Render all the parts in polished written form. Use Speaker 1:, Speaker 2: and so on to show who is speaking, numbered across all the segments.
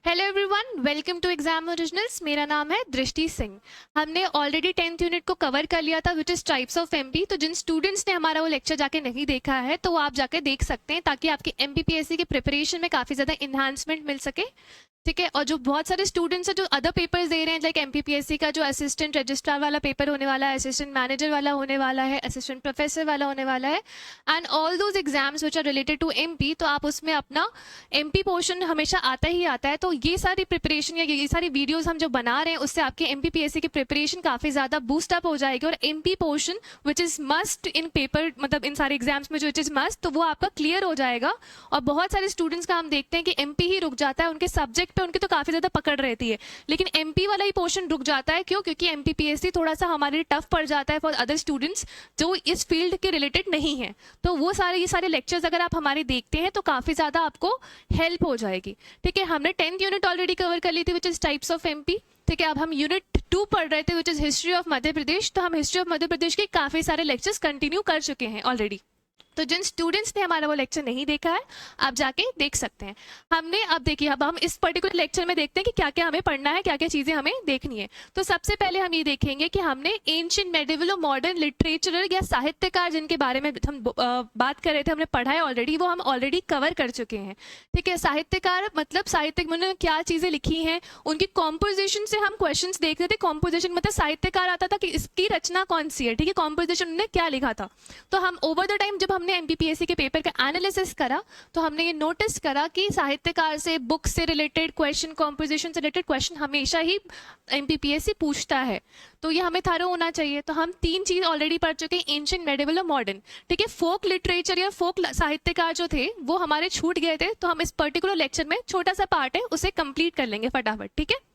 Speaker 1: Hello everyone, welcome to exam originals. मेरा नाम है दृष्टि सिंह। हमने ऑलरेडी 10th यूनिट को कवर कर लिया था which is types of MP. तो जिन स्टूडेंट्स ने हमारा वो लेक्चर जाके नहीं देखा है तो वो आप जाके देख सकते हैं ताकि आपकी एमपीपीएससी की प्रिपरेशन में काफ़ी ज़्यादा इन्हांसमेंट मिल सके। ठीक है। और जो बहुत सारे स्टूडेंट्स हैं जो अदर पेपर्स दे रहे हैं, लाइक एमपीपीएससी का जो असिस्टेंट रजिस्ट्रार वाला पेपर होने वाला है, असिस्टेंट मैनेजर वाला होने वाला है, असिस्टेंट प्रोफेसर वाला होने वाला है, and all those exams which are related to MP, तो आप उसमें अपना एमपी पोर्शन हमेशा आता ही आता है। तो ये सारी प्रिपरेशन या ये सारी वीडियोस हम जो बना रहे हैं उससे आपके एमपीपीएससी की प्रिपरेशन काफ़ी ज़्यादा बूस्ट अप हो जाएगी। और MP portion which is must in paper, मतलब इन सारे एग्जाम्स में जो विच इज़ मस्ट, तो वो आपका क्लियर हो जाएगा। और बहुत सारे स्टूडेंट्स का हम देखते हैं कि एमपी ही रुक जाता है, उनके सब्जेक्ट पे उनकी तो काफ़ी ज़्यादा पकड़ रहती है, लेकिन एमपी वाला ही पोर्शन रुक जाता है। क्यों? क्योंकि एमपीपीएससी थोड़ा सा हमारे लिए टफ पड़ जाता है फॉर अदर स्टूडेंट्स जो इस फील्ड के रिलेटेड नहीं है। तो वो ये सारे लेक्चर्स अगर आप हमारे देखते हैं तो काफ़ी ज़्यादा आपको हेल्प हो जाएगी। ठीक है। हमने 10th यूनिट ऑलरेडी कवर कर ली थी which is types of MP. ठीक है। अब हम यूनिट 2 पढ़ रहे थे which is history of Madhya Pradesh. तो हम हिस्ट्री ऑफ मध्य प्रदेश के काफ़ी सारे लेक्चर्स कंटिन्यू कर चुके हैं ऑलरेडी। तो जिन स्टूडेंट्स ने हमारा वो लेक्चर नहीं देखा है आप जाके देख सकते हैं। हमने अब देखिए, अब हम इस पर्टिकुलर लेक्चर में देखते हैं कि क्या क्या हमें पढ़ना है, क्या क्या चीज़ें हमें देखनी है। तो सबसे पहले हम ये देखेंगे कि हमने एंशिएंट, मेडिवल और मॉडर्न लिटरेचर या साहित्यकार जिनके बारे में हम बात कर रहे थे, हमने पढ़ा है ऑलरेडी, वो हम ऑलरेडी कवर कर चुके हैं। ठीक है। साहित्यकार मतलब साहित्य में उन्होंने क्या चीज़ें लिखी हैं, उनकी कॉम्पोजिशन से हम क्वेश्चन देख रहे थे। कॉम्पोजिशन मतलब साहित्यकार आता था कि इसकी रचना कौन सी है। ठीक है। कॉम्पोजिशन उन्होंने क्या लिखा था। तो हम ओवर द टाइम जब हमने एमपीपीएससी के पेपर का एनालिसिस करा तो हमने ये नोटिस करा कि साहित्यकार से, बुक से रिलेटेड क्वेश्चन, कॉम्पोजिशन से रिलेटेड क्वेश्चन हमेशा ही एमपीपीएससी पूछता है। तो ये हमें थारो होना चाहिए। तो हम 3 चीज ऑलरेडी पढ़ चुके हैं, एंशिएंट, मेडिवल और मॉडर्न। ठीक है। फोक लिटरेचर या फोक साहित्यकार जो थे वो हमारे छूट गए थे, तो हम इस पर्टिकुलर लेक्चर में छोटा सा पार्ट है उसे कंप्लीट कर लेंगे फटाफट। ठीक है।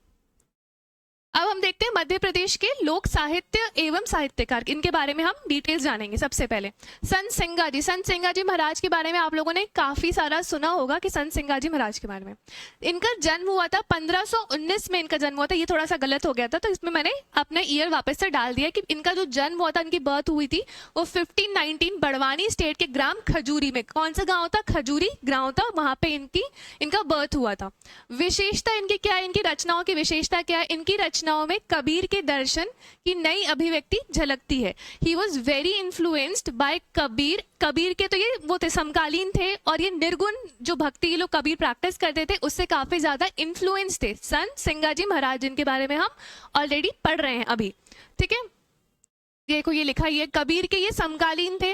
Speaker 1: अब हम देखते हैं मध्य प्रदेश के लोक साहित्य एवं साहित्यकार, इनके बारे में हम डिटेल्स जानेंगे। सबसे पहले संत सिंगाजी महाराज के बारे में आप लोगों ने काफी सारा सुना होगा कि संत सिंगाजी महाराज के बारे में। इनका जन्म हुआ था 1519 में, इनका जन्म हुआ था। ये थोड़ा सा गलत हो गया था तो इसमें मैंने अपना ईयर वापस से डाल दिया कि इनका जो जन्म हुआ था, इनकी बर्थ हुई थी वो 1519 बड़वानी स्टेट के ग्राम खजूरी में। कौन सा गाँव था? खजूरी गाँव था, वहां पे इनका बर्थ हुआ था। विशेषता इनकी क्या है, इनकी रचनाओं की विशेषता क्या है? इनकी रचनाओं में कबीर के दर्शन की नई अभिव्यक्ति झलकती है। He was very influenced by Kabir. Kabir के तो ये वो थे, समकालीन थे, और ये निर्गुण जो भक्ति ये लोग कबीर प्रैक्टिस करते थे उससे काफी ज्यादा इन्फ्लुएंस थे संत सिंगाजी महाराज, जिनके बारे में हम ऑलरेडी पढ़ रहे हैं अभी। ठीक है। देखो ये लिखा है, कबीर के ये समकालीन थे,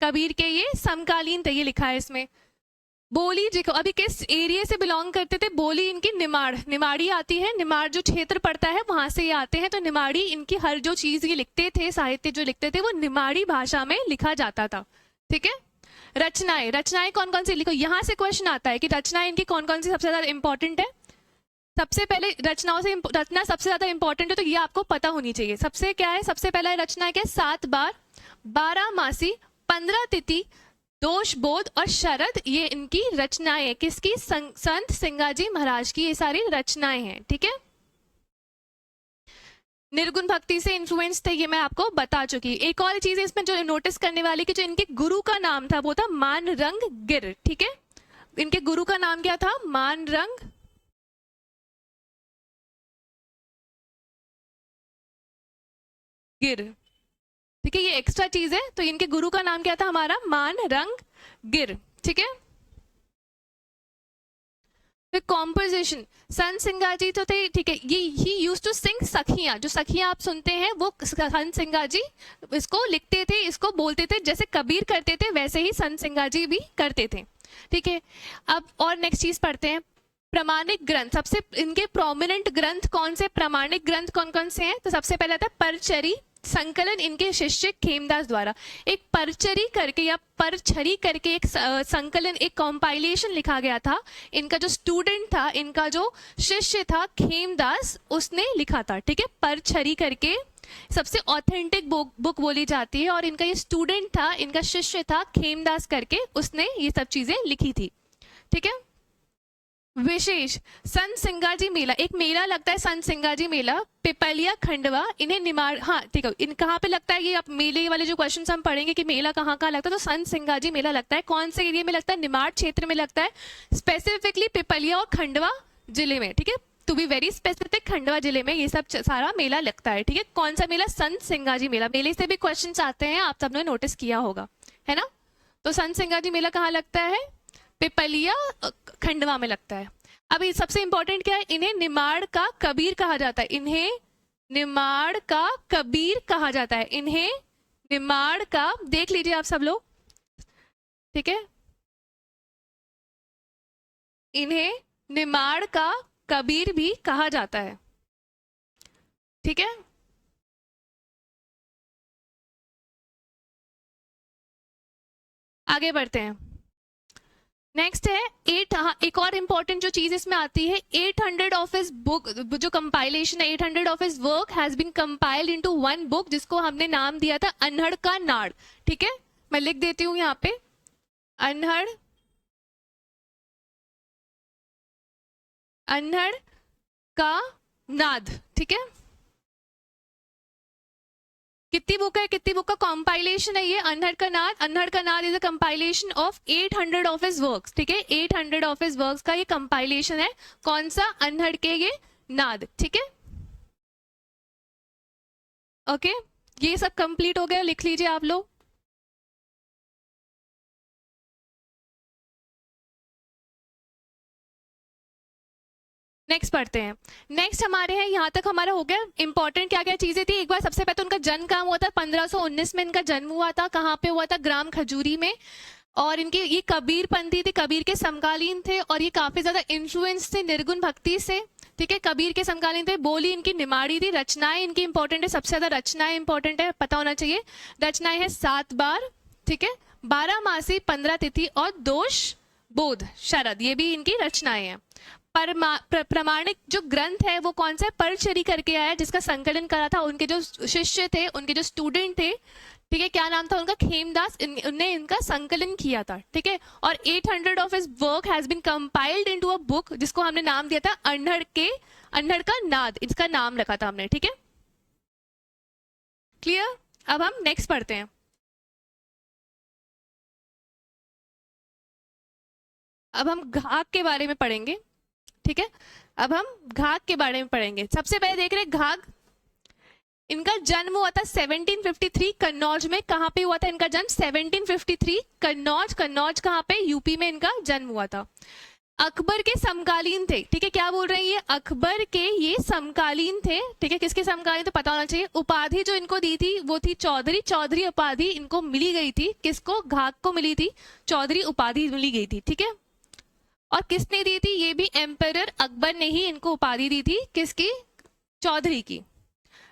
Speaker 1: कबीर के ये समकालीन थे, ये लिखा है इसमें। बोली देखो, अभी किस एरिया से बिलोंग करते थे? बोली इनकी निमाड़ी आती है, निमाड़ जो क्षेत्र पड़ता है वहां से ये आते हैं। तो निमाड़ी इनकी हर जो चीज ये लिखते थे, साहित्य जो लिखते थे वो निमाड़ी भाषा में लिखा जाता था। ठीक है। रचनाएं कौन कौन सी लिखो, यहाँ से क्वेश्चन आता है कि रचनाएं इनकी कौन कौन सी सबसे ज्यादा इंपॉर्टेंट है। सबसे पहले रचना सबसे ज्यादा इंपॉर्टेंट है तो ये आपको पता होनी चाहिए। सबसे क्या है, सबसे पहला रचना क्या है? 7 बार, 12 मासी, 15 तिथि, दोष बोध और शरद, ये इनकी रचनाएं, किसकी? संत सिंगाजी महाराज की ये सारी रचनाएं हैं। ठीक है। निर्गुण भक्ति से इन्फ्लुएंस थे, ये मैं आपको बता चुकी। एक और चीज इसमें जो नोटिस करने वाली कि जो इनके गुरु का नाम था वो था मानरंग गिर। ठीक है। इनके गुरु का नाम क्या था? मानरंग गिर। ठीक है। ये एक्स्ट्रा चीज है। तो इनके गुरु का नाम क्या था? हमारा मानरंग गिर। ठीक है। फिर कॉम्पोजिशन, संत सिंगाजी तो थे। ठीक है। ये ही यूज्ड टू सिंग सखियां, जो सखियां आप सुनते हैं वो संत सिंगाजी इसको लिखते थे, इसको बोलते थे। जैसे कबीर करते थे वैसे ही संत सिंगाजी भी करते थे। ठीक है। अब और नेक्स्ट चीज पढ़ते हैं, प्रमाणिक ग्रंथ। सबसे इनके प्रोमिनेंट ग्रंथ कौन से, प्रमाणिक ग्रंथ कौन कौन से हैं? तो सबसे पहला था परचरी संकलन, इनके शिष्य खेमदास द्वारा। एक परचरी करके या परछरी करके एक संकलन, एक कॉम्पाइलेशन लिखा गया था। इनका जो स्टूडेंट था, इनका जो शिष्य था खेमदास, उसने लिखा था। ठीक है। परछरी करके सबसे ऑथेंटिक बुक बोली जाती है, और इनका ये स्टूडेंट था, इनका शिष्य था खेमदास करके, उसने ये सब चीजें लिखी थी। ठीक है। विशेष, संत सिंगाजी मेला, एक मेला लगता है संत सिंगाजी मेला, पिपलिया खंडवा, इन्हें निमाड़, हाँ ठीक है, इन कहाँ पे लगता है? ये आप मेले वाले जो क्वेश्चंस हम पढ़ेंगे कि मेला कहाँ कहाँ लगता है, तो संत सिंगाजी मेला लगता है। कौन से एरिया में लगता है? निमाड़ क्षेत्र में लगता है, स्पेसिफिकली पिपलिया और खंडवा जिले में, ठीक है, to be very specific Khandwa जिले में ये सब सारा मेला लगता है, ठीक है। कौन सा मेला? संत सिंगाजी मेला। मेले से भी क्वेश्चंस आते हैं, आप सबने नोटिस किया होगा, है ना। तो संत सिंगाजी मेला कहाँ लगता है? पिपलिया खंडवा में लगता है। अब ये सबसे इंपॉर्टेंट क्या है? इन्हें निमाड़ का कबीर कहा जाता है। इन्हें निमाड़ का कबीर कहा जाता है। इन्हें निमाड़ का, देख लीजिए आप सब लोग, ठीक है, इन्हें निमाड़ का कबीर भी कहा जाता है, ठीक है। आगे बढ़ते हैं। नेक्स्ट है एक और इंपॉर्टेंट जो चीज इसमें आती है, 800 ऑफ हिज बुक, जो कंपाइलेशन है, 800 of his work has been compiled into one book, जिसको हमने नाम दिया था अनहड़ का नाड़, ठीक है। मैं लिख देती हूं यहाँ पे, अनहड़ का नाद, ठीक है। कितनी बुक है? कितनी बुक का कंपाइलेशन है ये? अनहड़ का नाद। अनहड़ का नाद is a compilation of 800 of his works, ठीक है। 800 ऑफ हिज वर्क्स का ये कंपाइलेशन है। कौन सा? अनहड़ के ये नाद, ठीक है। ओके, ये सब कंप्लीट हो गया, लिख लीजिए आप लोग। नेक्स्ट पढ़ते हैं। नेक्स्ट हमारे हैं, यहाँ तक हमारा हो गया। इंपॉर्टेंट क्या क्या चीजें थी? एक बार सबसे पहले तो उनका जन्म कहाँ हुआ था? 1519 में इनका जन्म हुआ था। कहाँ पे हुआ था? ग्राम खजूरी में। और इनके ये कबीर पंथी थे, कबीर के समकालीन थे, और ये काफी ज्यादा इन्फ्लुएंस थे निर्गुण भक्ति से, ठीक है। कबीर के समकालीन थे। बोली इनकी निमाड़ी थी। रचनाएं इनकी इंपॉर्टेंट है, सबसे ज्यादा रचनाएं इंपॉर्टेंट है, पता होना चाहिए। रचनाएं है 7 बार, ठीक है, 12 मासी, 15 तिथि और दोष बोध शरद, ये भी इनकी रचनाएं हैं। प्रमाणिक जो ग्रंथ है वो कौन सा है? परचरी करके आया, जिसका संकलन करा था उनके जो शिष्य थे, उनके जो स्टूडेंट थे, ठीक है। क्या नाम था उनका? खेमदास। उनने इनका संकलन किया था, ठीक है। और 800 of his work has been compiled into a book, जिसको हमने नाम दिया था अनहड़ का नाद, इसका नाम रखा था हमने, ठीक है। क्लियर? अब हम नेक्स्ट पढ़ते हैं। अब हम घाक के बारे में पढ़ेंगे, ठीक है। अब हम घाघ के बारे में पढ़ेंगे। सबसे पहले देख रहे हैं घाघ। इनका जन्म हुआ था 1753 कन्नौज में। कहां पे हुआ था इनका जन्म? 1753 कन्नौज। कन्नौज कहां पे? यूपी में इनका जन्म हुआ था। अकबर के समकालीन थे, ठीक है। क्या बोल रहे हैं ये? अकबर के ये समकालीन थे, ठीक है। किसके समकालीन? तो पता होना चाहिए। उपाधि जो इनको दी थी वो थी चौधरी। चौधरी उपाधि इनको मिली गई थी। किसको? घाघ को मिली थी, चौधरी उपाधि मिली गई थी, ठीक है। और किसने दी थी? ये भी एम्परर अकबर ने ही इनको उपाधि दी थी। किसकी? चौधरी की।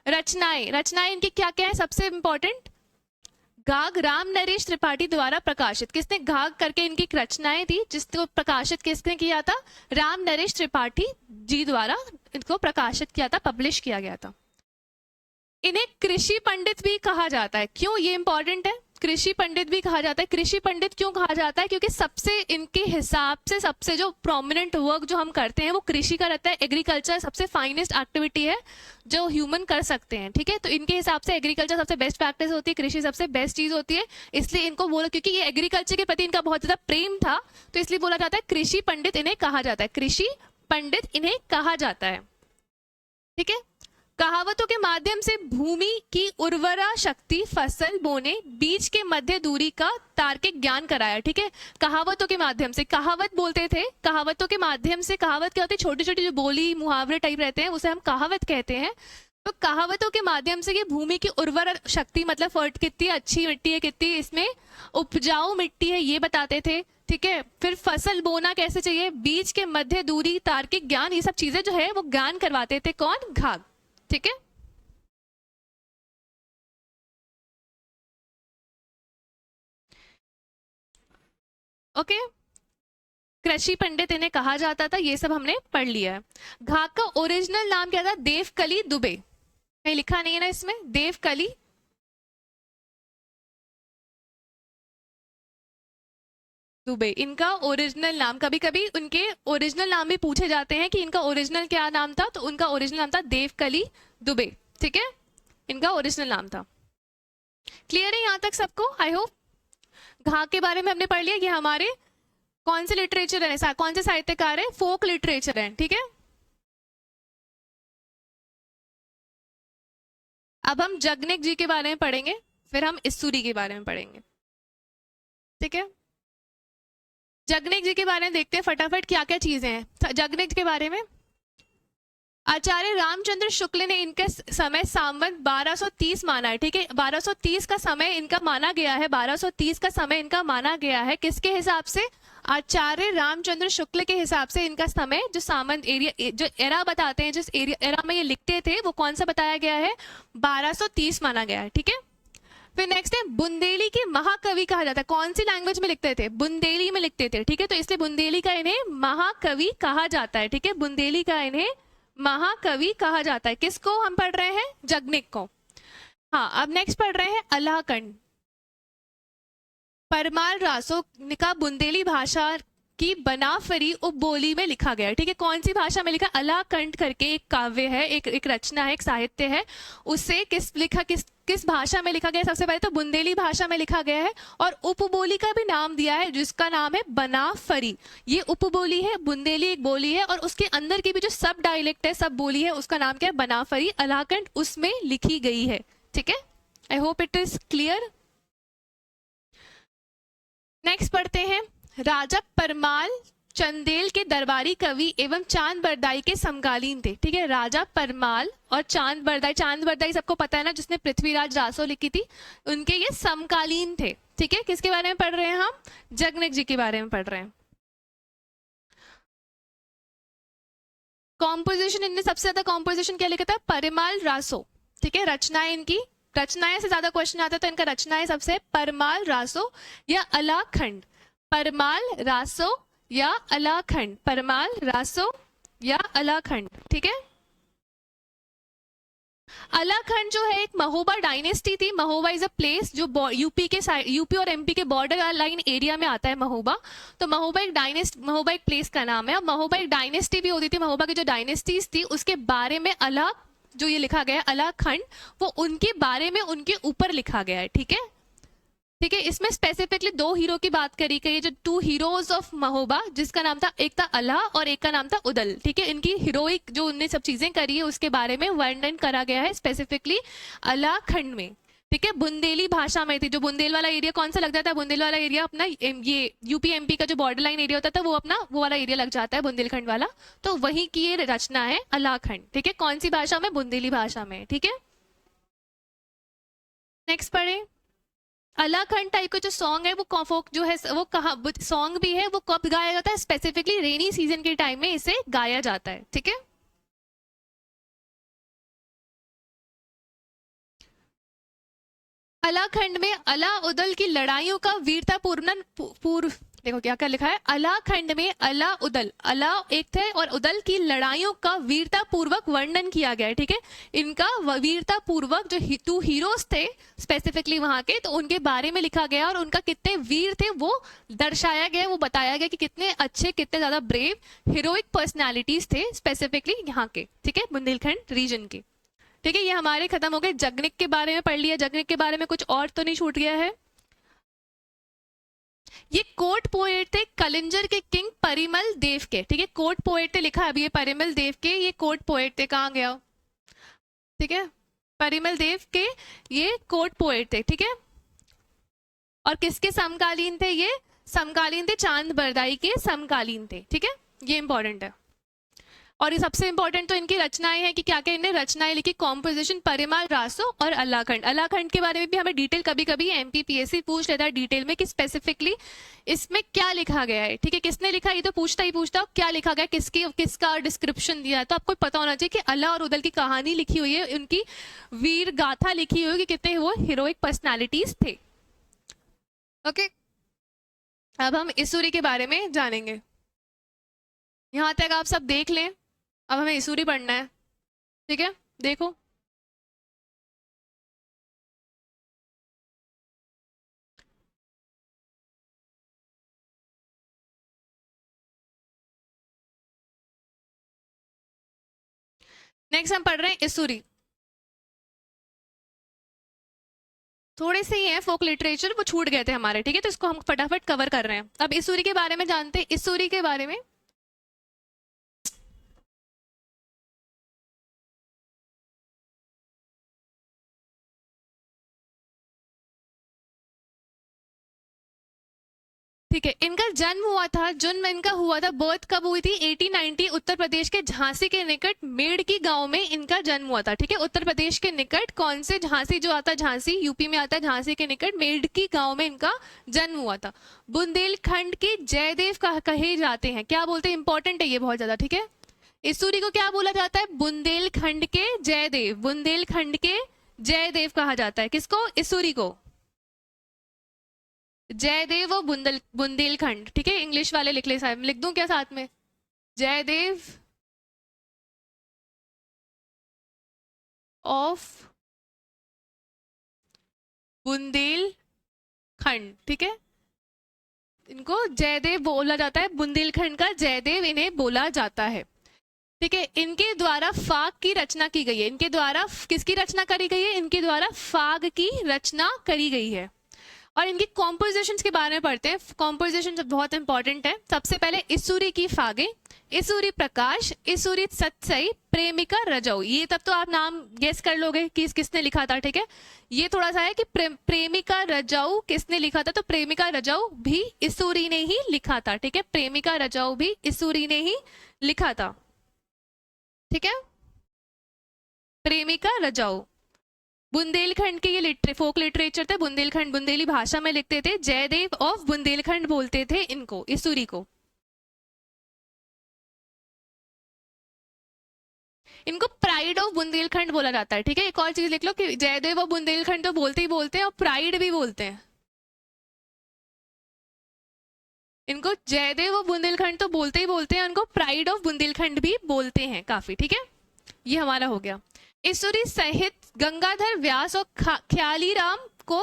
Speaker 1: रचनाएं इनकी क्या क्या है? सबसे इंपॉर्टेंट, घाघ राम नरेश त्रिपाठी द्वारा प्रकाशित। किसने? घाघ करके इनकी रचनाएं थी, जिसको प्रकाशित किसने किया था? राम नरेश त्रिपाठी जी द्वारा इनको प्रकाशित किया था, पब्लिश किया गया था। इन्हें कृषि पंडित भी कहा जाता है। क्यों? ये इंपॉर्टेंट है। कृषि पंडित भी कहा जाता है। कृषि पंडित क्यों कहा जाता है? क्योंकि सबसे इनके हिसाब से सबसे जो प्रोमिनेंट वर्क जो हम करते हैं वो कृषि का रहता है। एग्रीकल्चर सबसे फाइनेस्ट एक्टिविटी है जो ह्यूमन कर सकते हैं, ठीक है। तो इनके हिसाब से एग्रीकल्चर सबसे बेस्ट प्रैक्टिस होती है, कृषि सबसे बेस्ट चीज होती है। इसलिए इनको बोला, क्योंकि ये एग्रीकल्चर के प्रति इनका बहुत ज्यादा प्रेम था, तो इसलिए बोला जाता है कृषि पंडित इन्हें कहा जाता है। कृषि पंडित इन्हें कहा जाता है, ठीक है। कहावतों के माध्यम से भूमि की उर्वरा शक्ति, फसल बोने, बीज के मध्य दूरी का तार्किक ज्ञान कराया, ठीक है। कहावतों के माध्यम से, कहावत बोलते थे, कहावतों के माध्यम से। कहावत क्या होती है? छोटी छोटी जो बोली मुहावरे टाइप रहते हैं उसे हम कहावत कहते हैं। तो कहावतों के माध्यम से ये भूमि की उर्वरा शक्ति, मतलब फर्ट कितनी अच्छी मिट्टी है, कितनी इसमें उपजाऊ मिट्टी है, ये बताते थे, ठीक है। फिर फसल बोना कैसे चाहिए, बीज के मध्य दूरी, तार्किक ज्ञान, ये सब चीजें जो है वो ज्ञान करवाते थे। कौन? घाघ, ठीक है। ओके, कृषि पंडित इन्हें कहा जाता था, ये सब हमने पढ़ लिया है। घाघ का ओरिजिनल नाम क्या था? देवकली दुबे। कहीं लिखा नहीं है ना इसमें? देवकली दुबे इनका ओरिजिनल नाम। कभी कभी उनके ओरिजिनल नाम भी पूछे जाते हैं कि इनका ओरिजिनल क्या नाम था, तो उनका ओरिजिनल नाम था देवकली दुबे, ठीक है। इनका ओरिजिनल नाम था। क्लियर है यहां तक सबको? I hope. घाघ के बारे में हमने पढ़ लिया। ये हमारे कौन से लिटरेचर है, कौन से साहित्यकार है, फोक लिटरेचर है, ठीक है। अब हम जगनिक जी के बारे में पढ़ेंगे, फिर हम इसूरी के बारे में पढ़ेंगे, ठीक है। जगनिक जी के बारे में देखते हैं फटाफट क्या क्या चीजें हैं जगनिक के बारे में। आचार्य रामचंद्र शुक्ल ने इनके समय संवत 1230 माना है, ठीक है। 1230 का समय इनका माना गया है, 1230 का समय इनका माना गया है, किसके हिसाब से? आचार्य रामचंद्र शुक्ल के हिसाब से इनका समय, जो सामंत एरिया, जो एरा बताते हैं, जिस एरा में ये लिखते थे, वो कौन सा बताया गया है? 1230 माना गया है, ठीक है। फिर नेक्स्ट है, बुंदेली के महाकवि कहा जाता है। कौन सी लैंग्वेज में लिखते थे? बुंदेली में लिखते थे, ठीक है। तो इसलिए बुंदेली का इन्हें महाकवि कहा जाता है, ठीक है। बुंदेली का इन्हें महाकवि कहा जाता है। किसको हम पढ़ रहे हैं? जगनिक को। हाँ, अब नेक्स्ट पढ़ रहे हैं अलाकंड। परमाल रासो का बुंदेली भाषा की बनाफरी उपबोली में लिखा गया है, ठीक है। कौन सी भाषा में लिखा? अलाकंठ करके एक काव्य है, एक रचना है, एक साहित्य है, उसे किस भाषा में लिखा गया है? सबसे पहले तो बुंदेली भाषा में लिखा गया है, और उपबोली का भी नाम दिया है, जिसका नाम है बनाफरी। ये उपबोली है, बुंदेली एक बोली है, और उसके अंदर की भी जो सब डायलेक्ट है, सब बोली है, उसका नाम क्या है? बनाफरी। अलाकंठ उसमें लिखी गई है, ठीक है। I hope it is clear. Next पढ़ते हैं, राजा परमाल चंदेल के दरबारी कवि एवं चांद बरदाई के समकालीन थे, ठीक है। राजा परमाल और चांद बरदाई सबको पता है ना, जिसने पृथ्वीराज रासो लिखी थी, उनके ये समकालीन थे, ठीक है। किसके बारे में पढ़ रहे हैं हम? जगनिक जी के बारे में पढ़ रहे हैं। कॉम्पोजिशन, इनने सबसे ज्यादा कॉम्पोजिशन क्या लिखा था? परमाल रासो, ठीक है। रचनाएं इनकी, रचनाएं से ज्यादा क्वेश्चन आता है, तो इनका रचनाएं सबसे परमाल रासो या अलाखंड। परमाल रासो या अलाखंड, परमाल रासो या अलाखंड, ठीक है। अलाखंड जो है एक महोबा डायनेस्टी थी। महोबा इज अ प्लेस जो यूपी के साइड, यूपी और एमपी के बॉर्डर लाइन एरिया में आता है महोबा। तो महोबा एक प्लेस का नाम है। अब महोबा एक डायनेस्टी भी होती थी। महोबा की जो डायनेस्टीज थी उसके बारे में अला, जो ये लिखा गया है अलाखंड, वो उनके बारे में, उनके ऊपर लिखा गया है, ठीक है। ठीक है, इसमें स्पेसिफिकली दो हीरो की बात करी गई है, जो टू हीरोज ऑफ महोबा, जिसका नाम था, एक था अल्लाह और एक का नाम था उदल, ठीक है। इनकी हीरोइक जो उनने सब चीजें करी है उसके बारे में वर्णन करा गया है स्पेसिफिकली अल्लाह खंड में, ठीक है। बुंदेली भाषा में थी। जो बुंदेल वाला एरिया कौन सा लग जाता है? बुंदेल वाला एरिया अपना ये यूपी एमपी का जो बॉर्डर लाइन एरिया होता था, वो अपना वो वाला एरिया लग जाता है, बुंदेलखंड वाला। तो वही की ये रचना है अल्लाह खंड, ठीक है। कौन सी भाषा में? बुंदेली भाषा में, ठीक है। नेक्स्ट पढ़े, अलाखंड टाइप का जो सॉन्ग है, वो फोक जो है, वो कहा सॉन्ग भी है, वो कब गाया जाता है? स्पेसिफिकली रेनी सीजन के टाइम में इसे गाया जाता है, ठीक है। अलाखंड में अला उदल की लड़ाइयों का वीरता पूर्व, देखो क्या क्या लिखा है, अलाखंड में अला उदल, अला एक थे और उदल की लड़ाइयों का वीरता पूर्वक वर्णन किया गया है, ठीक है। इनका वीरता पूर्वक जो टू हीरोज थे स्पेसिफिकली वहां के, तो उनके बारे में लिखा गया और उनका कितने वीर थे वो दर्शाया गया, वो बताया गया कि कितने अच्छे, कितने ज्यादा ब्रेव हीरोइक पर्सनैलिटीज थे स्पेसिफिकली यहाँ के, ठीक है, बुंदेलखंड रीजन के, ठीक है। ये हमारे खत्म हो गए। जगनिक के बारे में पढ़ लिया। जगनिक के बारे में कुछ और तो नहीं छूट गया है? ये कोर्ट पोएट थे कलिंजर के किंग परिमल देव के, ठीक है। कोर्ट पोएट थे लिखा है अभी, ये परिमल देव के ये कोर्ट पोएट थे। कहाँ गया? ठीक है, परिमल देव के ये कोर्ट पोएट थे, ठीक है। और किसके समकालीन थे? ये समकालीन थे, चांद बरदाई के समकालीन थे, ठीक है। ये इंपॉर्टेंट है। और ये सबसे इंपॉर्टेंट तो इनकी रचनाएं हैं कि क्या क्या इन्हें रचनाएं लिखी। कॉम्पोजिशन परिमाल रासो और अल्लाखंड। अल्लाखंड के बारे में भी हमें डिटेल कभी कभी एमपीपीएससी पूछ लेता है डिटेल में कि स्पेसिफिकली इसमें क्या लिखा गया है, ठीक है। किसने लिखा, ये तो पूछता ही पूछता क्या लिखा गया, किसका डिस्क्रिप्शन दिया है। तो आपको पता होना चाहिए कि अल्लाह और उदल की कहानी लिखी हुई है, उनकी वीर गाथा लिखी हुई है कि कितने वो हीरोइक पर्सनैलिटीज थे। ओके, अब हम इसूरी के बारे में जानेंगे। यहां तक आप सब देख लें। अब हमें इसूरी पढ़ना है, ठीक है। देखो, नेक्स्ट हम पढ़ रहे हैं इसूरी। थोड़े से ही हैं फोक लिटरेचर, वो छूट गए थे हमारे, ठीक है, तो इसको हम फटाफट कवर कर रहे हैं। अब इसूरी के बारे में जानते हैं। इसूरी के बारे में ठीक है, इनका जन्म हुआ था, जन्म इनका हुआ था, बर्थ कब हुई थी? 1890 उत्तर प्रदेश के झांसी के निकट मेड़की गांव में इनका जन्म हुआ था। ठीक है, उत्तर प्रदेश के निकट कौन से? झांसी जो आता है, झांसी यूपी में आता है, झांसी के निकट मेड़की गांव में इनका जन्म हुआ था। बुंदेलखंड के जयदेव कहे जाते हैं, क्या बोलते हैं? इंपॉर्टेंट है ये बहुत ज्यादा, ठीक है। इसूरी को क्या बोला जाता है? बुंदेलखंड के जयदेव, बुंदेलखंड के जयदेव कहा जाता है। किसको? इसूरी को। जयदेव और बुंदेलखंड, ठीक है, इंग्लिश वाले लिख ले, साहब लिख दूं क्या साथ में? जयदेव ऑफ बुंदेलखंड, ठीक है, इनको जयदेव बोला जाता है, बुंदेलखंड का जयदेव इन्हें बोला जाता है। ठीक है, इनके द्वारा फाग की रचना की गई है। इनके द्वारा किसकी रचना करी गई है? इनके द्वारा फाग की रचना करी गई है। और इनकी कॉम्पोजिशंस के बारे में पढ़ते हैं। कॉम्पोजिशन बहुत इंपॉर्टेंट है। सबसे पहले इसूरी की फागे, इसूरी प्रकाश, इसूरी सत्सई, प्रेमिका रजऊ। ये तब तो आप नाम गेस कर लोगे कि किसने लिखा था, ठीक है। ये थोड़ा सा है कि प्रेमिका रजऊ किसने लिखा था, तो प्रेमिका रजऊ भी इसूरी ने ही लिखा था, ठीक है, प्रेमिका रजऊ भी इसूरी ने ही लिखा था, ठीक है, प्रेमिका रजऊ। बुंदेलखंड के ये फोक लिटरेचर थे, बुंदेलखंड बुंदेली भाषा में लिखते थे। जयदेव ऑफ बुंदेलखंड बोलते थे इनको, इसूरी को। इनको प्राइड ऑफ बुंदेलखंड बोला जाता है, ठीक है। एक और चीज लिख लो कि जयदेव ऑफ बुंदेलखंड तो बोलते ही बोलते हैं और प्राइड भी बोलते हैं। इनको जयदेव ऑफ बुंदेलखंड तो बोलते ही बोलते हैं, उनको प्राइड ऑफ बुंदेलखंड भी बोलते हैं काफी, ठीक है। ये हमारा हो गया। इसूरी सहित गंगाधर व्यास और ख्यालीराम को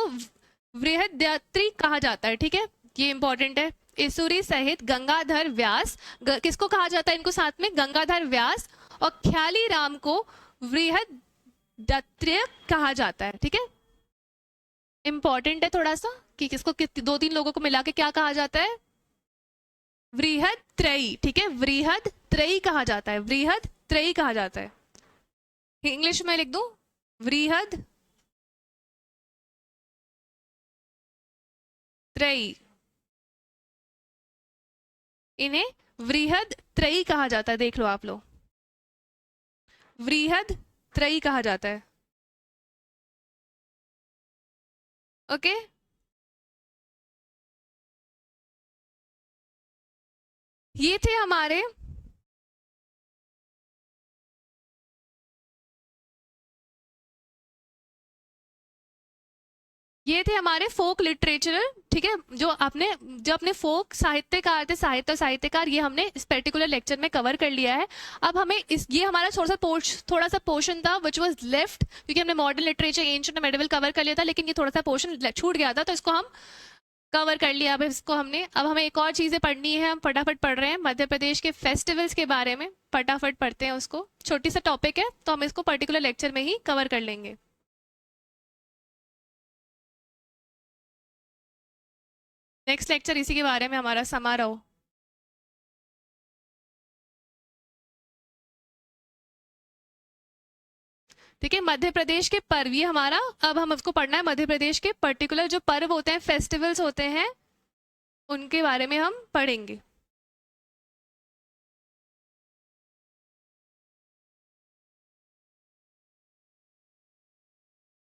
Speaker 1: वृहदयात्री कहा जाता है, ठीक है, ये इंपॉर्टेंट है। इसूरी सहित गंगाधर व्यास, किसको कहा जाता है इनको साथ में? गंगाधर व्यास और ख्यालीराम को वृहदयात्री कहा जाता है, ठीक है। इंपॉर्टेंट है थोड़ा सा कि किसको, दो तीन लोगों को मिला के क्या कहा जाता है? वृहदत्रयी, ठीक है, वृहदत्रयी कहा जाता है, वृहदत्रयी कहा जाता है। इंग्लिश में लिख दूं, वृहद त्रयी, इन्हें वृहद त्रयी कहा जाता है। देख लो आप लोग, वृहद त्रयी कहा जाता है, ओके। ये थे हमारे फोक लिटरेचर, ठीक है, जो अपने फोक साहित्यकार थे, साहित्य और साहित्यकार, ये हमने इस पर्टिकुलर लेक्चर में कवर कर लिया है। अब हमें ये हमारा थोड़ा सा पोर्शन था विच वाज लेफ्ट, क्योंकि हमने modern literature, ancient, medieval cover कर लिया था, लेकिन ये थोड़ा सा पोर्शन छूट गया था, तो इसको हम कवर कर लिया। अब हमें एक और चीजें पढ़नी है, हम फटाफट पढ़ रहे हैं। मध्य प्रदेश के फेस्टिवल्स के बारे में फटाफट पढ़ते हैं उसको। छोटी सा टॉपिक है, तो हम इसको पर्टिकुलर लेक्चर में ही कवर कर लेंगे। नेक्स्ट लेक्चर इसी के बारे में हमारा समारोह। ठीक है, मध्य प्रदेश के पर्व, ये हमारा अब हम उसको पढ़ना है। मध्य प्रदेश के पर्टिकुलर जो पर्व होते हैं, फेस्टिवल्स होते हैं, उनके बारे में हम पढ़ेंगे।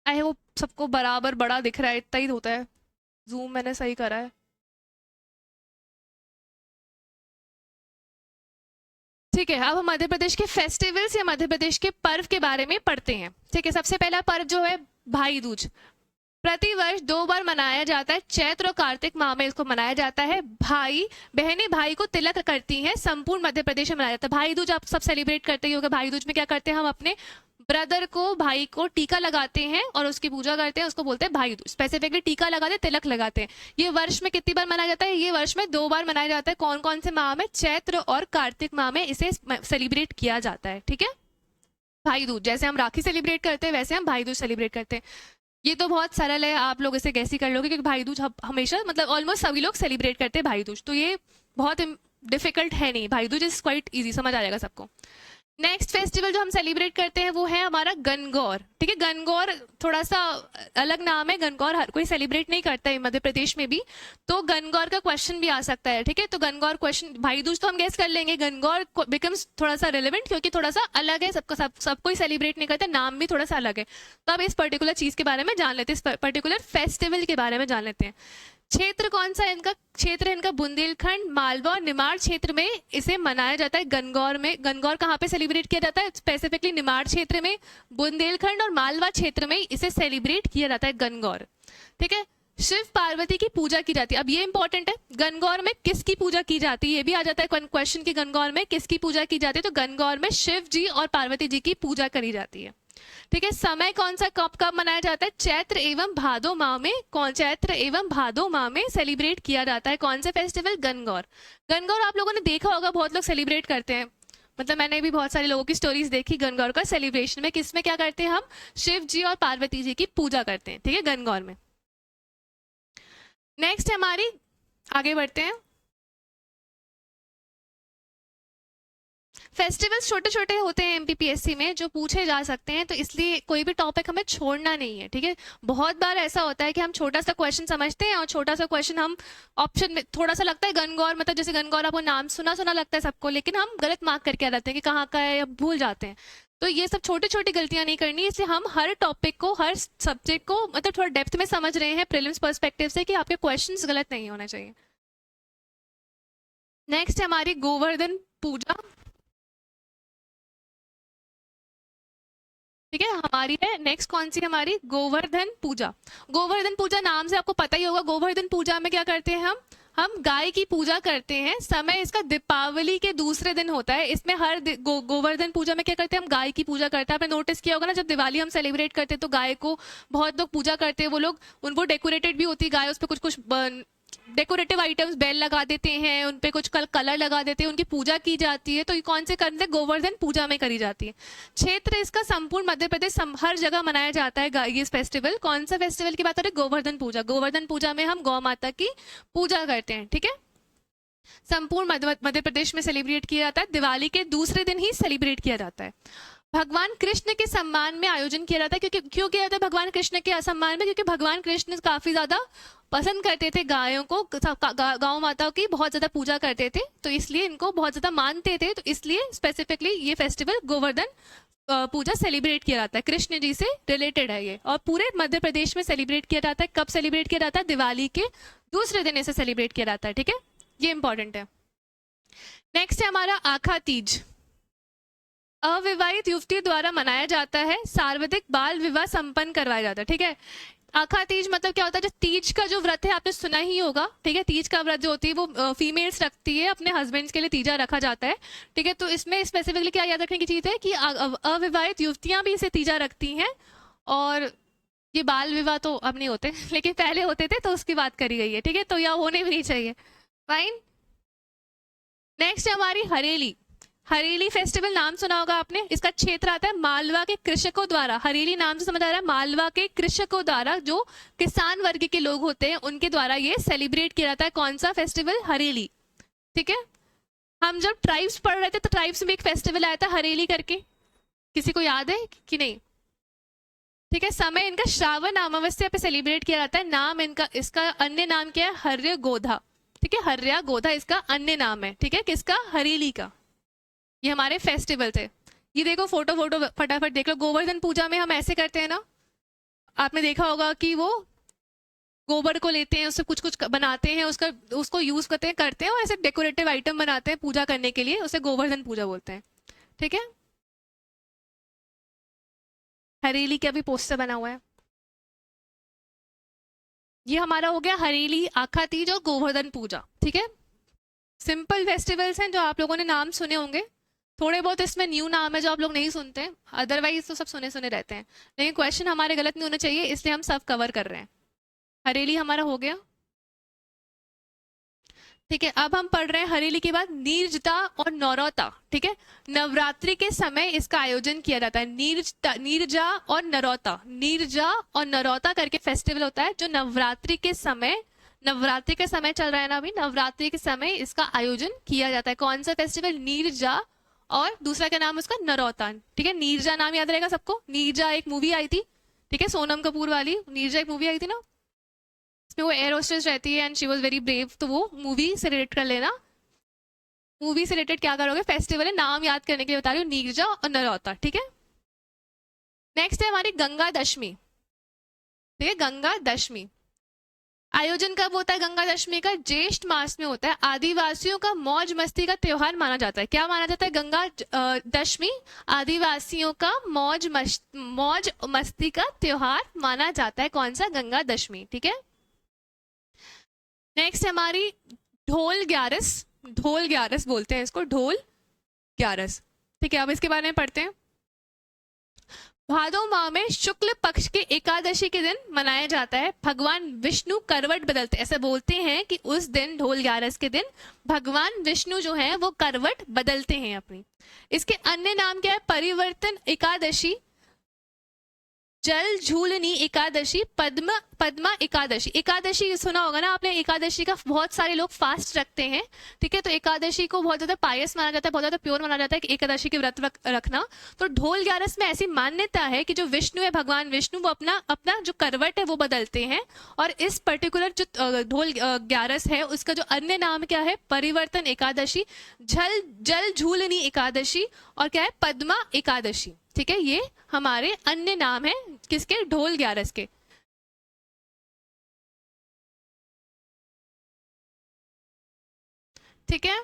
Speaker 1: आई होप सबको बराबर बड़ा दिख रहा है, इतना ही होता है। जूम मैंने सही करा है, ठीक है। अब हम मध्य प्रदेश के फेस्टिवल्स या मध्य प्रदेश के पर्व के बारे में पढ़ते हैं, ठीक है। सबसे पहला पर्व जो है भाई दूज, प्रतिवर्ष 2 बार मनाया जाता है, चैत्र और कार्तिक माह में इसको मनाया जाता है। भाई बहनें भाई को तिलक करती हैं, संपूर्ण मध्य प्रदेश में मनाया जाता है। भाई दूज आप सब सेलिब्रेट करते ही होंगे। भाई दूज में क्या करते हैं? हम अपने ब्रदर को, भाई को टीका लगाते हैं और उसकी पूजा करते हैं, उसको बोलते हैं भाई दूज। स्पेसिफिकली टीका लगाते हैं, तिलक लगाते हैं। ये वर्ष में कितनी बार मनाया जाता है? ये वर्ष में 2 बार मनाया जाता है। कौन कौन से माह में? चैत्र और कार्तिक माह में इसे सेलिब्रेट किया जाता है, ठीक है। भाई दूज, जैसे हम राखी सेलिब्रेट करते हैं वैसे हम भाई दूज सेलिब्रेट करते हैं। ये तो बहुत सरल है, आप लोग इसे कैसे कर लोगे, क्योंकि भाई दूज हमेशा मतलब ऑलमोस्ट सभी लोग सेलिब्रेट करते हैं भाई दूज, तो ये बहुत डिफिकल्ट है नहीं, भाई दूज इज क्वाइट इजी, समझ आ जाएगा सबको। नेक्स्ट फेस्टिवल जो हम सेलिब्रेट करते हैं वो है हमारा गणगौर। ठीक है, गणगौर थोड़ा सा अलग नाम है, गणगौर हर कोई सेलिब्रेट नहीं करता है मध्य प्रदेश में भी, तो गणगौर का क्वेश्चन भी आ सकता है। ठीक है, तो गणगौर क्वेश्चन, भाई दूज तो हम गेस कर लेंगे, गणगौर बिकम्स थोड़ा सा रिलेवेंट क्योंकि थोड़ा सा अलग है, सबको सब कोई सेलिब्रेट नहीं करता, नाम भी थोड़ा सा अलग है। तो अब इस पर्टिकुलर चीज के बारे में जान लेते हैं, इस पर्टिकुलर फेस्टिवल के बारे में जान लेते हैं। क्षेत्र कौन सा है इनका, क्षेत्र है इनका बुंदेलखंड, मालवा और निमाड़ क्षेत्र में इसे मनाया जाता है। गणगौर में, गणगौर कहाँ पे सेलिब्रेट किया जाता है, स्पेसिफिकली निमाड़ क्षेत्र में, बुंदेलखंड और मालवा क्षेत्र में इसे सेलिब्रेट किया जाता है गणगौर। ठीक है, शिव पार्वती की पूजा की जाती है। अब ये इंपॉर्टेंट है, गणगौर में किसकी पूजा की जाती है, ये भी आ जाता है क्वेश्चन की, गणगौर में किसकी पूजा की जाती है, तो गणगौर में शिव जी और पार्वती जी की पूजा करी जाती है। ठीक है, समय कौन सा, कब कब मनाया जाता है, चैत्र एवं भादो माह में, कौन चैत्र एवं भादो माह में सेलिब्रेट किया जाता है, कौन से फेस्टिवल, गणगौर। गणगौर आप लोगों ने देखा होगा, बहुत लोग सेलिब्रेट करते हैं, मतलब मैंने भी बहुत सारे लोगों की स्टोरीज देखी गणगौर का सेलिब्रेशन में, किसमें क्या करते हैं हम, शिव जी और पार्वती जी की पूजा करते हैं। ठीक है, गणगौर में। नेक्स्ट हमारी, आगे बढ़ते हैं, फेस्टिवल्स छोटे छोटे होते हैं एमपीपीएससी में जो पूछे जा सकते हैं, तो इसलिए कोई भी टॉपिक हमें छोड़ना नहीं है। ठीक है, बहुत बार ऐसा होता है कि हम छोटा सा क्वेश्चन समझते हैं और छोटा सा क्वेश्चन हम ऑप्शन में, थोड़ा सा लगता है गणगौर, मतलब जैसे गणगौर आपको नाम सुना सुना लगता है सबको, लेकिन हम गलत मार्क करके आ जाते हैं कि कहाँ का है, या भूल जाते हैं। तो ये सब छोटी छोटी गलतियां नहीं करनी, इसलिए हम हर टॉपिक को, हर सब्जेक्ट को मतलब थोड़ा डेप्थ में समझ रहे हैं प्रीलिम्स पर्सपेक्टिव से, कि आपके क्वेश्चंस गलत नहीं होने चाहिए। नेक्स्ट है हमारी गोवर्धन पूजा। ठीक है, हमारी है नेक्स्ट कौन सी, हमारी गोवर्धन पूजा। गोवर्धन पूजा नाम से आपको पता ही होगा, गोवर्धन पूजा में क्या करते हैं हम गाय की पूजा करते हैं। समय इसका दीपावली के दूसरे दिन होता है। इसमें हर गोवर्धन पूजा में क्या करते हैं हम, गाय की पूजा करते हैं। आपने नोटिस किया होगा ना, जब दिवाली हम सेलिब्रेट करते हैं तो गाय को बहुत लोग पूजा करते हैं, वो लोग उनको डेकोरेटेड भी होती है गाय, उस पर कुछ कुछ डेकोरेटिव आइटम्स, बेल लगा देते हैं, उन पे कुछ कलर लगा देते हैं, उनकी पूजा की जाती है। तो ये कौन से करते हैं, गोवर्धन पूजा में करी जाती है। क्षेत्र इसका संपूर्ण मध्य प्रदेश, हर जगह मनाया जाता है ये फेस्टिवल। कौन सा फेस्टिवल की बात हो रही है, गोवर्धन पूजा। गोवर्धन पूजा में हम गौ माता की पूजा करते हैं। ठीक है, संपूर्ण मध्य प्रदेश में सेलिब्रेट किया जाता है, दिवाली के दूसरे दिन ही सेलिब्रेट किया जाता है। भगवान कृष्ण के सम्मान में आयोजन किया जाता है, क्योंकि क्यों किया जाता है भगवान कृष्ण के सम्मान में, क्योंकि भगवान कृष्ण काफी ज्यादा पसंद करते थे गायों को, गांव माताओं की बहुत ज्यादा पूजा करते थे, तो इसलिए इनको बहुत ज्यादा मानते थे, तो इसलिए स्पेसिफिकली ये फेस्टिवल गोवर्धन पूजा सेलिब्रेट किया जाता है, कृष्ण जी से रिलेटेड है ये, और पूरे मध्य प्रदेश में सेलिब्रेट किया जाता है। कब सेलिब्रेट किया जाता है, दिवाली के दूसरे दिन इसे सेलिब्रेट किया जाता है। ठीक है, ये इंपॉर्टेंट है। नेक्स्ट है हमारा आखा तीज। अविवाहित युवती द्वारा मनाया जाता है, सार्वजनिक बाल विवाह संपन्न करवाया जाता है। ठीक है, आखा तीज मतलब क्या होता है, जो तीज का जो व्रत है आपने सुना ही होगा। ठीक है, तीज का व्रत जो होती है वो फीमेल्स रखती है, अपने हस्बैंड्स के लिए तीजा रखा जाता है। ठीक है, तो इसमें स्पेसिफिकली क्या याद रखने की चीज है कि अविवाहित युवतियां भी इसे तीजा रखती हैं, और ये बाल विवाह तो अब नहीं होते लेकिन पहले होते थे, तो उसकी बात करी गई है। ठीक है, तो यह होने भी नहीं चाहिए। फाइन। नेक्स्ट है हमारी हरेली। हरेली फेस्टिवल नाम सुना होगा आपने, इसका क्षेत्र आता है मालवा के कृषकों द्वारा। हरेली नाम से समझ आ रहा है, मालवा के कृषकों द्वारा, जो किसान वर्ग के लोग होते हैं उनके द्वारा ये सेलिब्रेट किया जाता है। कौन सा फेस्टिवल, हरेली। ठीक है, हम जब ट्राइब्स पढ़ रहे थे तो ट्राइब्स में एक फेस्टिवल आया था हरेली करके, किसी को याद है कि नहीं। ठीक है, समय इनका श्रावण अमावस्या पे सेलिब्रेट किया जाता है। नाम इनका, इसका अन्य नाम क्या है, हर्य गोधा। ठीक है, हर्या गोधा इसका अन्य नाम है। ठीक है, किसका, हरेली का। ये हमारे फेस्टिवल थे। ये देखो फोटो फटाफट देख लो। गोवर्धन पूजा में हम ऐसे करते हैं ना, आपने देखा होगा कि वो गोबर को लेते हैं, उससे कुछ कुछ बनाते हैं, उसको यूज करते हैं और ऐसे डेकोरेटिव आइटम बनाते हैं पूजा करने के लिए, उसे गोवर्धन पूजा बोलते हैं। ठीक है, हरेली का भी पोस्टर बना हुआ है। ये हमारा हो गया हरेली, आखा तीज और गोवर्धन पूजा। ठीक है, सिंपल फेस्टिवल्स हैं जो आप लोगों ने नाम सुने होंगे। थोड़े बहुत इसमें न्यू नाम है जो आप लोग नहीं सुनते, अदरवाइज तो सब सुने सुने रहते हैं, लेकिन क्वेश्चन हमारे गलत नहीं होने चाहिए, इसलिए हम सब कवर कर रहे हैं। हरेली हमारा हो गया। ठीक है, अब हम पढ़ रहे हैं हरेली के बाद नीरजता और नौरौता। ठीक है, नवरात्रि के समय इसका आयोजन किया जाता है। नीरजा और नरौता, नीरजा और नरौता करके फेस्टिवल होता है जो नवरात्रि के समय, नवरात्रि का समय चल रहा है ना अभी, नवरात्रि के समय इसका आयोजन किया जाता है। कौन सा फेस्टिवल? नीरजा, और दूसरा का नाम उसका नरौता। ठीक है, नीरजा नाम याद रहेगा सबको, नीरजा एक मूवी आई थी, ठीक है, सोनम कपूर वाली नीरजा एक मूवी आई थी ना, इसमें वो एयर होस्टेस रहती है and she was very brave, तो वो मूवी से रिलेट कर लेना। मूवी से रिलेटेड क्या करोगे, फेस्टिवल है, नाम याद करने के लिए बता रही हूँ, नीरजा और नरौता। ठीक है, नेक्स्ट है हमारी गंगा दशमी। ठीक है, गंगा दशमी आयोजन कब होता है? गंगा दशमी का ज्येष्ठ मास में होता है। आदिवासियों का मौज मस्ती का त्योहार माना जाता है। क्या माना जाता है? गंगा दशमी आदिवासियों का मौज मस्ती का त्योहार माना जाता है। कौन सा? गंगा दशमी। ठीक है, नेक्स्ट हमारी ढोल ग्यारस। ढोल ग्यारस बोलते हैं इसको, ढोल ग्यारस। ठीक है, अब इसके बारे में पढ़ते हैं। भादो माह में शुक्ल पक्ष के एकादशी के दिन मनाया जाता है। भगवान विष्णु करवट बदलते, ऐसे बोलते हैं कि उस दिन, ढोल ग्यारस के दिन, भगवान विष्णु जो है वो करवट बदलते हैं अपनी। इसके अन्य नाम क्या है? परिवर्तन एकादशी, जल झूलनी एकादशी, पद्मा एकादशी। एकादशी सुना होगा ना आपने, एकादशी का बहुत सारे लोग फास्ट रखते हैं। ठीक है, तो एकादशी को बहुत ज्यादा पायस माना जाता है, बहुत ज्यादा प्योर माना जाता है कि एकादशी के व्रत रखना। तो ढोल ग्यारस में ऐसी मान्यता है कि जो विष्णु है, भगवान विष्णु, वो अपना अपना जो करवट है वो बदलते हैं। और इस पर्टिकुलर जो ढोल ग्यारस है उसका जो अन्य नाम क्या है? परिवर्तन एकादशी, जल झूलनी एकादशी, और क्या है? पद्मा एकादशी। ठीक है, ये हमारे अन्य नाम है किसके? ढोल ग्यारस के। ठीक है,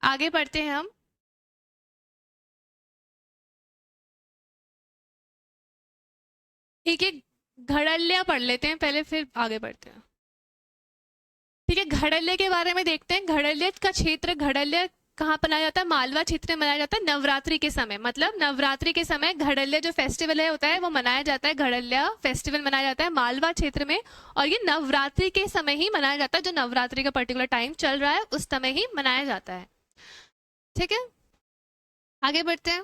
Speaker 1: आगे बढ़ते हैं हम। ठीक है, घड़लिया पढ़ लेते हैं पहले, फिर आगे बढ़ते हैं। ठीक है, घड़ल्ले के बारे में देखते हैं। घड़ल्ले का क्षेत्र, घड़ल्ले कहाँ मनाया जाता है? मालवा क्षेत्र में मनाया जाता है नवरात्रि के समय। मतलब नवरात्रि के समय घड़ल्ले जो फेस्टिवल है होता है वो मनाया जाता है। घड़ल्ला फेस्टिवल मनाया जाता है मालवा क्षेत्र में, और ये नवरात्रि के समय ही मनाया जाता है। जो नवरात्रि का पर्टिकुलर टाइम चल रहा है उस समय ही मनाया जाता है। ठीक है, आगे बढ़ते हैं।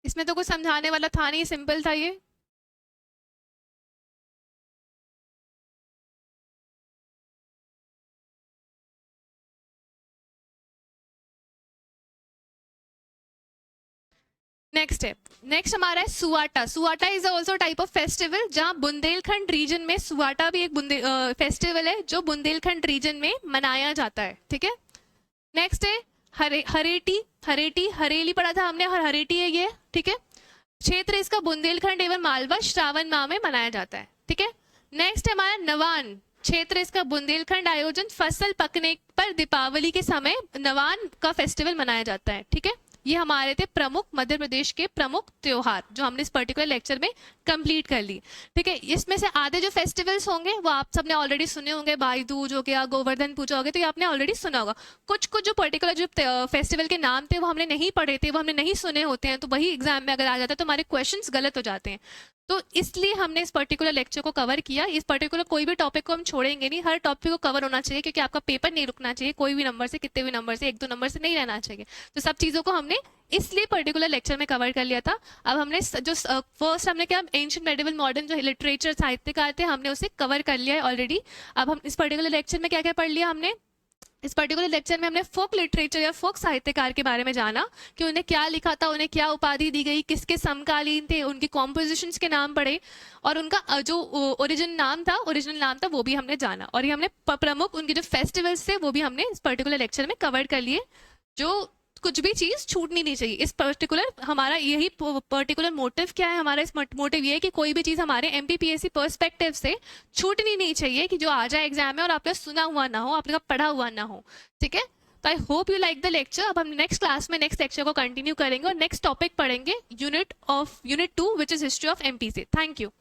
Speaker 1: इसमें तो कुछ समझाने वाला था नहीं, सिंपल था ये। नेक्स्ट हमारा है Suwata. Suwata is also type of festival, जहां बुंदेलखंड रीजन में, सुवाटा भी एक फेस्टिवल है जो बुंदेलखंड रीजन में मनाया जाता है। ठीक है, नेक्स्ट है हरेटी। हरेली पढ़ा था हमने, हरेटी है ये। ठीक है, क्षेत्र इसका बुंदेलखंड एवं मालवा, श्रावण माह में मनाया जाता है। ठीक है, नेक्स्ट है हमारा नवान। क्षेत्र इसका बुंदेलखंड, आयोजन फसल पकने पर दीपावली के समय नवान का फेस्टिवल मनाया जाता है। ठीक है, ये हमारे थे प्रमुख मध्य प्रदेश के प्रमुख त्योहार जो हमने इस पर्टिकुलर लेक्चर में कंप्लीट कर ली। ठीक है, इसमें से आधे जो फेस्टिवल्स होंगे वो आप सबने ऑलरेडी सुने होंगे। भाई दूज हो गया, गोवर्धन पूजा हो गया, तो ये आपने ऑलरेडी सुना होगा। कुछ कुछ जो पर्टिकुलर जो फेस्टिवल के नाम थे वो हमने नहीं पढ़े थे, वो हमने नहीं सुने होते हैं, तो वही एग्जाम में अगर आ जाता है तो हमारे क्वेश्चंस गलत हो जाते हैं। तो इसलिए हमने इस पर्टिकुलर लेक्चर को कवर किया। इस पर्टिकुलर कोई भी टॉपिक को हम छोड़ेंगे नहीं, हर टॉपिक को कवर होना चाहिए, क्योंकि आपका पेपर नहीं रुकना चाहिए कोई भी नंबर से, कितने भी नंबर से, एक दो नंबर से नहीं रहना चाहिए। तो सब चीज़ों को हमने इसलिए पर्टिकुलर लेक्चर में कवर कर लिया था। अब हमने जो फर्स्ट हमने क्या, एंशिएंट मेडिवल मॉडर्न जो लिटरेचर साहित्यकार थे हमने उसे कवर कर लिया है ऑलरेडी। अब हम इस पर्टिकुलर लेक्चर में क्या क्या पढ़ लिया हमने? इस पर्टिकुलर लेक्चर में हमने फोक लिटरेचर या फोक साहित्यकार के बारे में जाना कि उन्हें क्या लिखा था, उन्हें क्या उपाधि दी गई, किसके समकालीन थे, उनकी कॉम्पोजिशंस के नाम पढ़े, और उनका जो ओरिजिनल नाम था वो भी हमने जाना। और ये हमने प्रमुख उनके जो फेस्टिवल्स थे वो भी हमने इस पर्टिकुलर लेक्चर में कवर कर लिए। जो कुछ भी चीज छूटनी नहीं चाहिए। इस पर्टिकुलर हमारा यही पर्टिकुलर मोटिव क्या है, हमारा इस मोटिव ये है कि कोई भी चीज हमारे एमपीपीएससी पर्सपेक्टिव से छूटनी नहीं चाहिए, कि जो आ जाए एग्जाम में और आपने सुना हुआ ना हो, आपने पढ़ा हुआ ना हो। ठीक है, तो I hope you like the lecture. अब हम नेक्स्ट क्लास में नेक्स्ट लेक्चर को कंटिन्यू करेंगे और नेक्स्ट टॉपिक पढ़ेंगे unit 2 which is history of MPC. Thank you.